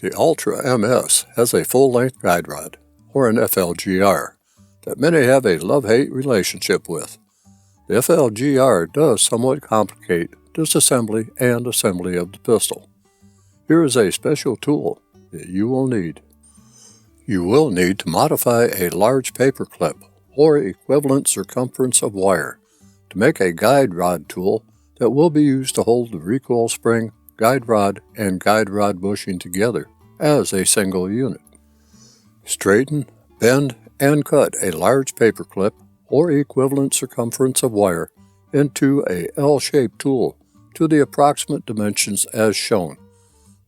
The Ultra MS has a full-length guide rod, or an FLGR, that many have a love-hate relationship with. The FLGR does somewhat complicate disassembly and assembly of the pistol. Here is a special tool that you will need. You will need to modify a large paper clip or equivalent circumference of wire to make a guide rod tool that will be used to hold the recoil spring, guide rod, and guide rod bushing together as a single unit. Straighten, bend, and cut a large paper clip or equivalent circumference of wire into a L-shaped tool to the approximate dimensions as shown.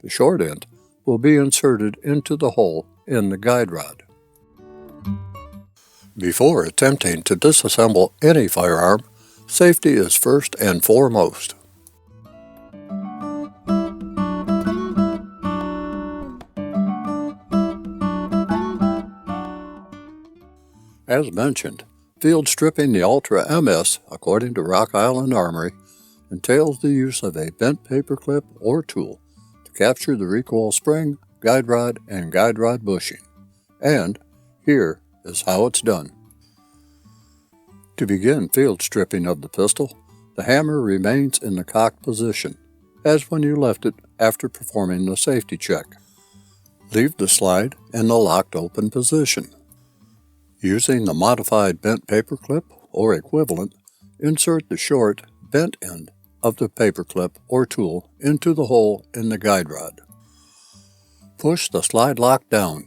The short end will be inserted into the hole in the guide rod. Before attempting to disassemble any firearm, safety is first and foremost. As mentioned, field stripping the Ultra MS, according to Rock Island Armory, entails the use of a bent paper clip or tool to capture the recoil spring, guide rod, and guide rod bushing. And here is how it's done. To begin field stripping of the pistol, the hammer remains in the cocked position, as when you left it after performing the safety check. Leave the slide in the locked open position. Using the modified bent paper clip or equivalent, insert the short, bent end of the paper clip or tool into the hole in the guide rod. Push the slide lock down.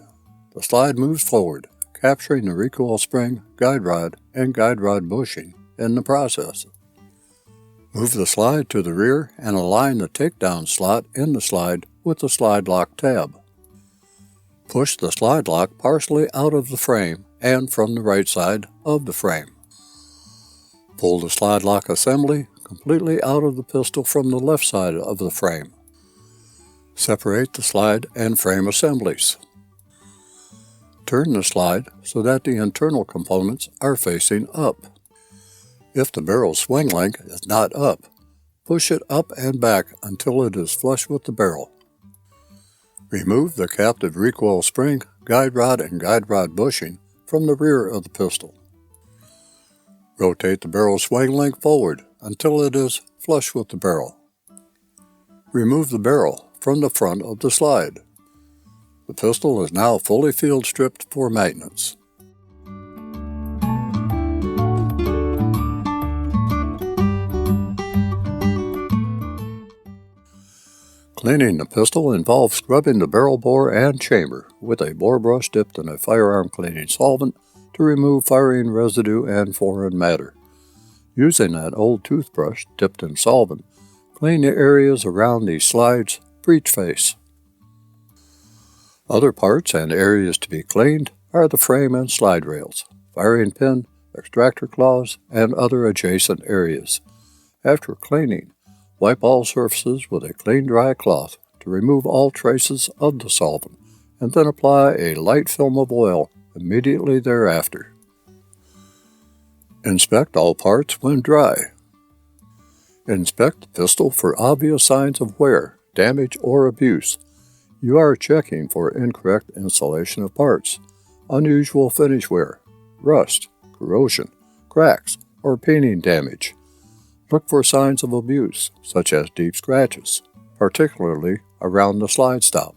The slide moves forward, capturing the recoil spring, guide rod, and guide rod bushing in the process. Move the slide to the rear and align the takedown slot in the slide with the slide lock tab. Push the slide lock partially out of the frame and from the right side of the frame. Pull the slide lock assembly completely out of the pistol from the left side of the frame. Separate the slide and frame assemblies. Turn the slide so that the internal components are facing up. If the barrel swing length is not up, push it up and back until it is flush with the barrel. Remove the captive recoil spring, guide rod, and guide rod bushing from the rear of the pistol. Rotate the barrel swing length forward until it is flush with the barrel. Remove the barrel from the front of the slide. The pistol is now fully field stripped for maintenance. Cleaning the pistol involves scrubbing the barrel bore and chamber with a bore brush dipped in a firearm cleaning solvent to remove firing residue and foreign matter. Using an old toothbrush dipped in solvent, clean the areas around the slide's breech face. Other parts and areas to be cleaned are the frame and slide rails, firing pin, extractor claws, and other adjacent areas. After cleaning, wipe all surfaces with a clean dry cloth to remove all traces of the solvent, and then apply a light film of oil immediately thereafter. Inspect all parts when dry. Inspect the pistol for obvious signs of wear, damage, or abuse. You are checking for incorrect installation of parts, unusual finish wear, rust, corrosion, cracks, or painting damage. Look for signs of abuse, such as deep scratches, particularly around the slide stop.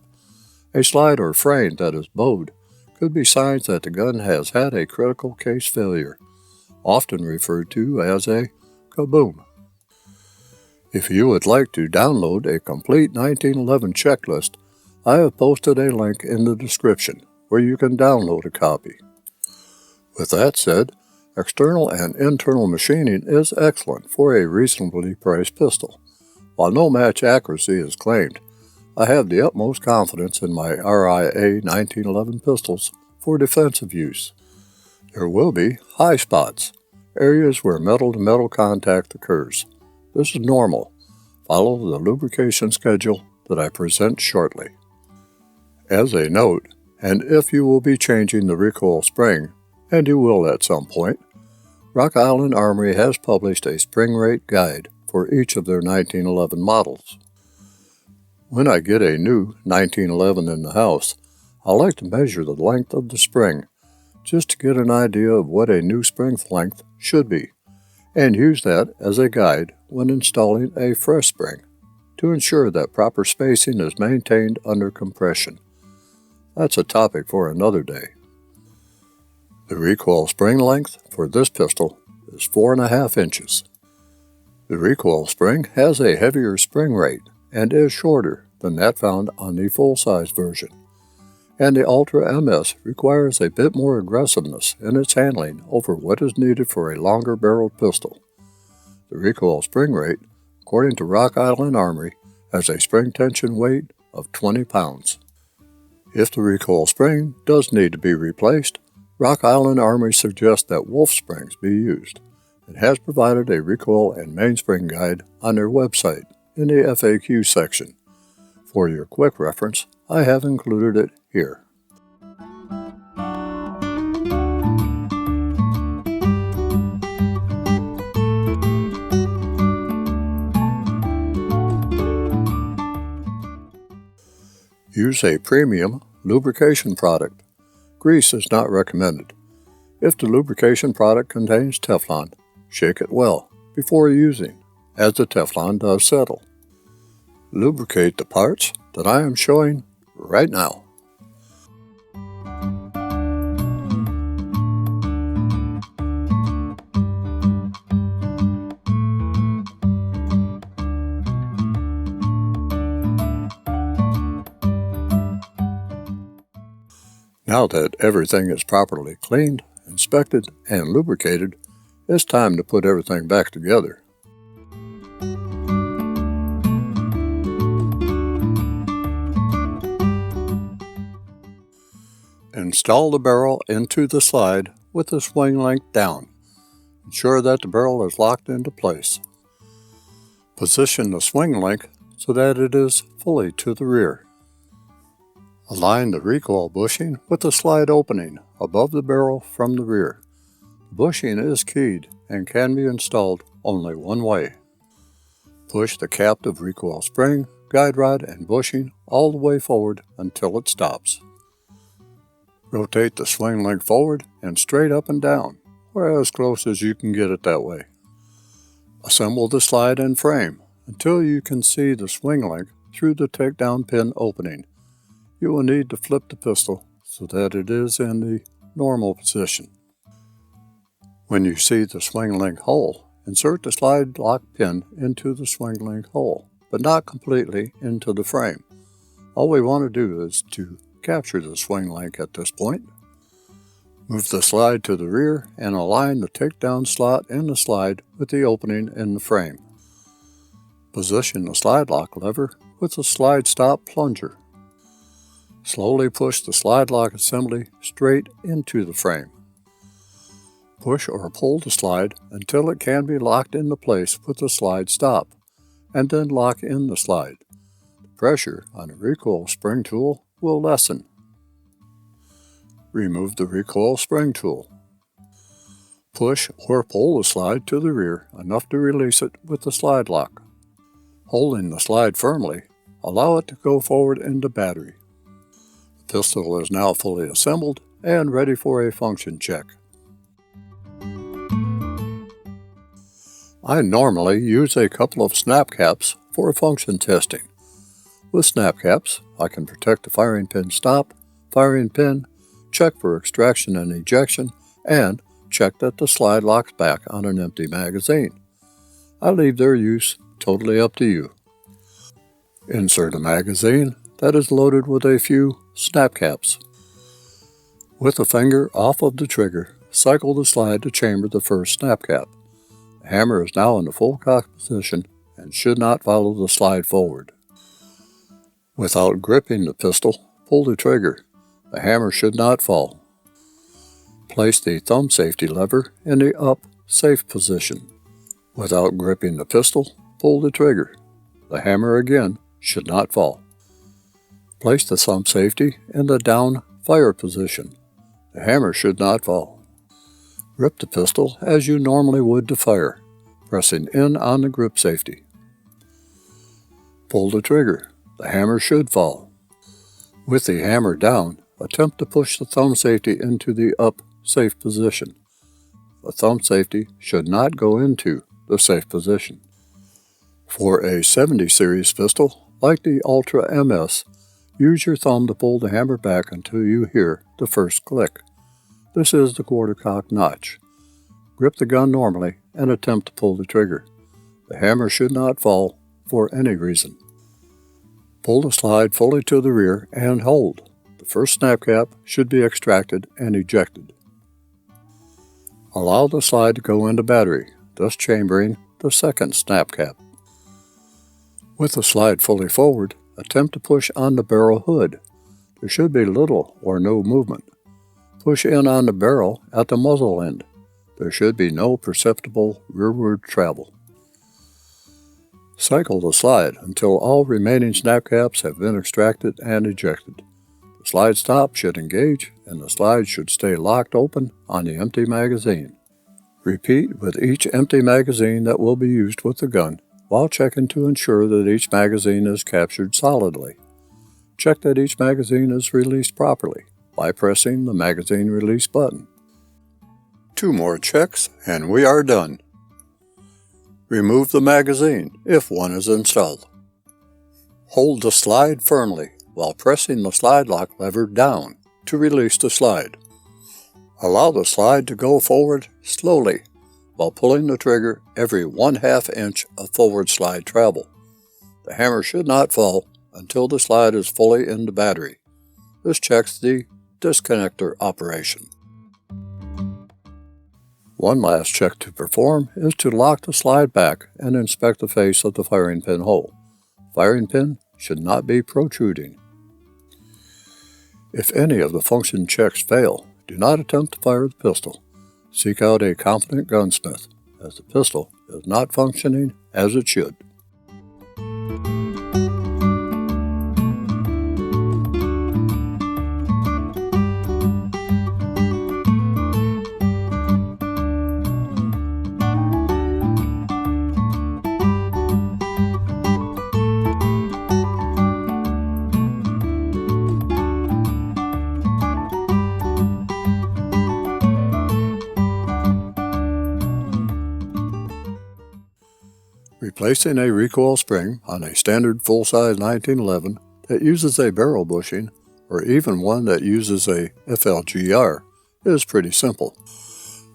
A slide or frame that is bowed could be signs that the gun has had a critical case failure, often referred to as a kaboom. If you would like to download a complete 1911 checklist, I have posted a link in the description where you can download a copy. With that said, external and internal machining is excellent for a reasonably priced pistol. While no match accuracy is claimed, I have the utmost confidence in my RIA 1911 pistols for defensive use. There will be high spots, areas where metal-to-metal contact occurs. This is normal. Follow the lubrication schedule that I present shortly. As a note, and if you will be changing the recoil spring, and you will at some point, Rock Island Armory has published a spring rate guide for each of their 1911 models. When I get a new 1911 in the house, I like to measure the length of the spring just to get an idea of what a new spring length should be, and use that as a guide when installing a fresh spring to ensure that proper spacing is maintained under compression. That's a topic for another day. The recoil spring length for this pistol is 4.5 inches. The recoil spring has a heavier spring rate and is shorter than that found on the full-size version, and the Ultra MS requires a bit more aggressiveness in its handling over what is needed for a longer-barreled pistol. The recoil spring rate, according to Rock Island Armory, has a spring tension weight of 20 pounds. If the recoil spring does need to be replaced, Rock Island Armory suggests that wolf springs be used. It has provided a recoil and mainspring guide on their website in the FAQ section. For your quick reference, I have included it here. Use a premium lubrication product. Grease is not recommended. If the lubrication product contains Teflon, shake it well before using, as the Teflon does settle. Lubricate the parts that I am showing right now. Now that everything is properly cleaned, inspected, and lubricated, it's time to put everything back together. Install the barrel into the slide with the swing length down. Ensure that the barrel is locked into place. Position the swing length so that it is fully to the rear. Align the recoil bushing with the slide opening above the barrel from the rear. The bushing is keyed and can be installed only one way. Push the captive recoil spring, guide rod, and bushing all the way forward until it stops. Rotate the swing length forward and straight up and down, or as close as you can get it that way. Assemble the slide and frame until you can see the swing length through the takedown pin opening. You will need to flip the pistol so that it is in the normal position. When you see the swing link hole, insert the slide lock pin into the swing link hole, but not completely into the frame. All we want to do is to capture the swing link at this point. Move the slide to the rear and align the takedown slot in the slide with the opening in the frame. Position the slide lock lever with the slide stop plunger. Slowly push the slide lock assembly straight into the frame. Push or pull the slide until it can be locked into place with the slide stop, and then lock in the slide. The pressure on the recoil spring tool will lessen. Remove the recoil spring tool. Push or pull the slide to the rear enough to release it with the slide lock. Holding the slide firmly, allow it to go forward into battery. The pistol is now fully assembled and ready for a function check. I normally use a couple of snap caps for function testing. With snap caps, I can protect the firing pin stop, firing pin, check for extraction and ejection, and check that the slide locks back on an empty magazine. I leave their use totally up to you. Insert a magazine that is loaded with a few snap caps. With the finger off of the trigger, cycle the slide to chamber the first snap cap. The hammer is now in the full cock position and should not follow the slide forward. Without gripping the pistol, pull the trigger. The hammer should not fall. Place the thumb safety lever in the up safe position. Without gripping the pistol, pull the trigger. The hammer again should not fall. Place the thumb safety in the down fire position. The hammer should not fall. Grip the pistol as you normally would to fire, pressing in on the grip safety. Pull the trigger. the hammer should fall. With the hammer down, attempt to push the thumb safety into the up safe position. The thumb safety should not go into the safe position. For a 70 series pistol, like the Ultra MS, use your thumb to pull the hammer back until you hear the first click. This is the quarter cock notch. Grip the gun normally and attempt to pull the trigger. The hammer should not fall for any reason. Pull the slide fully to the rear and hold. The first snap cap should be extracted and ejected. Allow the slide to go into battery, thus chambering the second snap cap. With the slide fully forward, attempt to push on the barrel hood. There should be little or no movement. Push in on the barrel at the muzzle end. There should be no perceptible rearward travel. Cycle the slide until all remaining snap caps have been extracted and ejected. The slide stop should engage and the slide should stay locked open on the empty magazine. Repeat with each empty magazine that will be used with the gun while checking to ensure that each magazine is captured solidly. Check that each magazine is released properly by pressing the magazine release button. 2 more checks and we are done. Remove the magazine if one is installed. Hold the slide firmly while pressing the slide lock lever down to release the slide. Allow the slide to go forward slowly while pulling the trigger every 1/2 inch of forward slide travel. The hammer should not fall until the slide is fully in the battery. This checks the disconnector operation. One last check to perform is to lock the slide back and inspect the face of the firing pin hole. Firing pin should not be protruding. If any of the function checks fail, do not attempt to fire the pistol. Seek out a competent gunsmith, as the pistol is not functioning as it should. Replacing a recoil spring on a standard full-size 1911 that uses a barrel bushing, or even one that uses a FLGR, is pretty simple.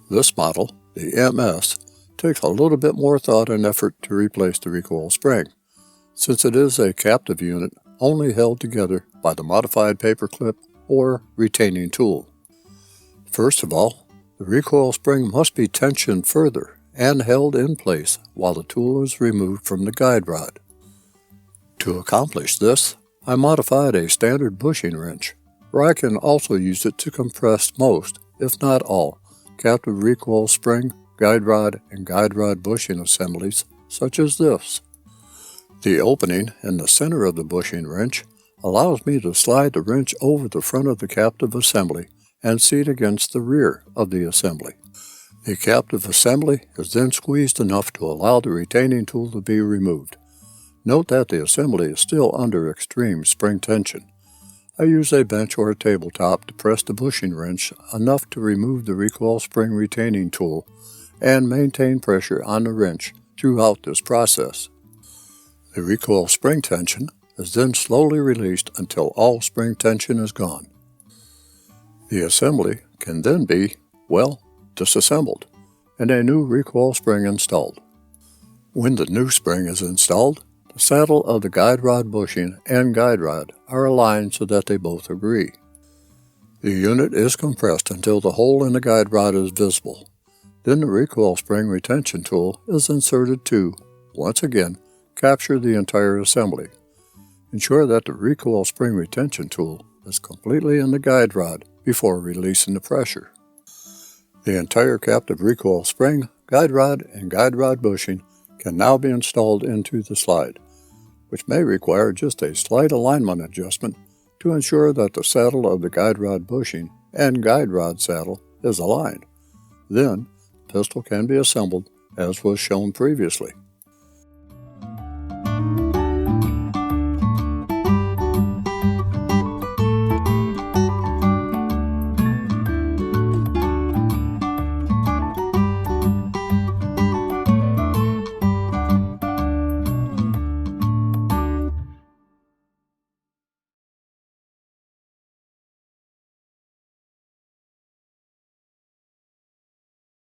This model, the MS, takes a little bit more thought and effort to replace the recoil spring, since it is a captive unit only held together by the modified paperclip or retaining tool. First of all, the recoil spring must be tensioned further and held in place while the tool is removed from the guide rod. To accomplish this, I modified a standard bushing wrench, where I can also use it to compress most, if not all, captive recoil spring, guide rod, and guide rod bushing assemblies, such as this. The opening in the center of the bushing wrench allows me to slide the wrench over the front of the captive assembly and seat against the rear of the assembly. The captive assembly is then squeezed enough to allow the retaining tool to be removed. Note that the assembly is still under extreme spring tension. I use a bench or a tabletop to press the bushing wrench enough to remove the recoil spring retaining tool and maintain pressure on the wrench throughout this process. The recoil spring tension is then slowly released until all spring tension is gone. The assembly can then be, disassembled, and a new recoil spring installed. When the new spring is installed, the saddle of the guide rod bushing and guide rod are aligned so that they both agree. The unit is compressed until the hole in the guide rod is visible. Then the recoil spring retention tool is inserted to, once again, capture the entire assembly. Ensure that the recoil spring retention tool is completely in the guide rod before releasing the pressure. The entire captive recoil spring, guide rod, and guide rod bushing can now be installed into the slide, which may require just a slight alignment adjustment to ensure that the saddle of the guide rod bushing and guide rod saddle is aligned. Then, the pistol can be assembled as was shown previously.